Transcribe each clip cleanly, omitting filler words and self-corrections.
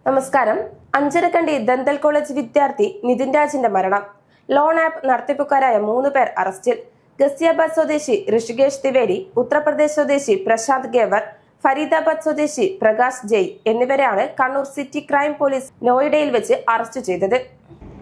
നമസ്കാരം. Anjarakandy dental college വിദ്യാർത്ഥി നിതിൻ രാജിന്റെ മരണം. ലോൺ ആപ്പ് നടത്തിപ്പുകാരായ 3 പേർ അറസ്റ്റിൽ. ഗസിയാബാദ് സ്വദേശി ഋഷികേഷ് തിവേരി, ഉത്തർപ്രദേശ് സ്വദേശി പ്രശാന്ത് ഗേവർ, ഫരീദാബാദ് സ്വദേശി പ്രകാശ് ജയ് എന്നിവരെയാണ് കണ്ണൂർ സിറ്റി ക്രൈം പോലീസ് നോയിഡയിൽ വെച്ച് അറസ്റ്റ് ചെയ്തത്.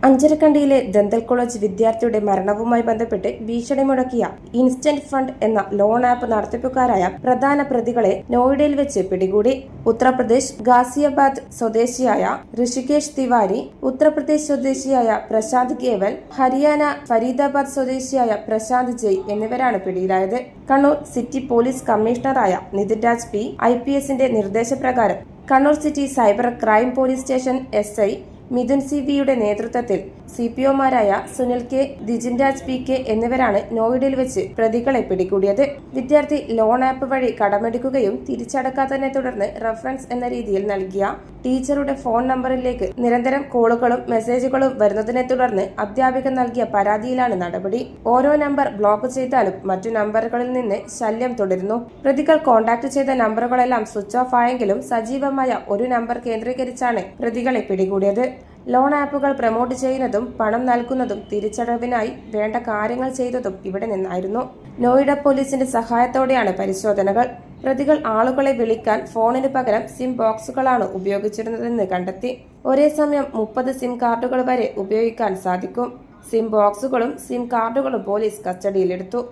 അഞ്ചരക്കണ്ടിയിലെ ദന്തൽ കോളേജ് വിദ്യാർത്ഥിയുടെ മരണവുമായി ബന്ധപ്പെട്ട് ഭീഷണി മുടക്കിയ ഇൻസ്റ്റന്റ് ഫണ്ട് എന്ന ലോൺ ആപ്പ് നടത്തിപ്പുകാരായ പ്രധാന പ്രതികളെ നോയിഡയിൽ വെച്ച് പിടികൂടി. ഉത്തർപ്രദേശ് ഗാസിയാബാദ് സ്വദേശിയായ ഋഷികേഷ് തിവാരി, ഉത്തർപ്രദേശ് സ്വദേശിയായ പ്രശാന്ത് ഗേവൽ, ഹരിയാന ഫരീദാബാദ് സ്വദേശിയായ പ്രശാന്ത് ജയ് എന്നിവരാണ് പിടിയിലായത്. കണ്ണൂർ സിറ്റി പോലീസ് കമ്മീഷണറായ നിതിൻ രാജ് പി IPSന്റെ നിർദ്ദേശപ്രകാരം Kannur city cyber crime police station SI Mithun CVയുടെ നേതൃത്വത്തിൽ CPOമാരായ സുനിൽ K, ദിജിൻ രാജ് PK എന്നിവരാണ് നോയിഡയിൽ വെച്ച് പ്രതികളെ പിടികൂടിയത്. വിദ്യാർത്ഥി ലോൺ ആപ്പ് വഴി കടമെടുക്കുകയും തിരിച്ചടക്കാത്തതിനെ തുടർന്ന് റഫറൻസ് എന്ന രീതിയിൽ നൽകിയ ടീച്ചറുടെ ഫോൺ നമ്പറിലേക്ക് നിരന്തരം കോളുകളും മെസ്സേജുകളും വരുന്നതിനെ തുടർന്ന് അധ്യാപിക നൽകിയ പരാതിയിലാണ് നടപടി. ഓരോ നമ്പർ ബ്ലോക്ക് ചെയ്താലും മറ്റു നമ്പറുകളിൽ നിന്ന് ശല്യം തുടരുന്നു. പ്രതികൾ കോൺടാക്ട് ചെയ്ത നമ്പറുകളെല്ലാം സ്വിച്ച് ഓഫ് ആയെങ്കിലും സജീവമായ ഒരു നമ്പർ കേന്ദ്രീകരിച്ചാണ് പ്രതികളെ പിടികൂടിയത്. ലോൺ ആപ്പുകൾ പ്രൊമോട്ട് ചെയ്യുന്നതും പണം നൽകുന്നതും തിരിച്ചടവിനായി വേണ്ട കാര്യങ്ങൾ ചെയ്തതും ഇവിടെ നിന്നായിരുന്നു. നോയിഡ പോലീസിന്റെ സഹായത്തോടെയാണ് പരിശോധനകൾ. പ്രതികൾ ആളുകളെ വിളിക്കാൻ ഫോണിന് പകരം സിം ബോക്സുകളാണ് ഉപയോഗിച്ചിരുന്നതെന്ന് കണ്ടെത്തി. ഒരേ സമയം 30 സിം കാർഡുകൾ വരെ ഉപയോഗിക്കാൻ സാധിക്കും. സിം ബോക്സുകളും സിം കാർഡുകളും പോലീസ് കസ്റ്റഡിയിലെടുത്തു.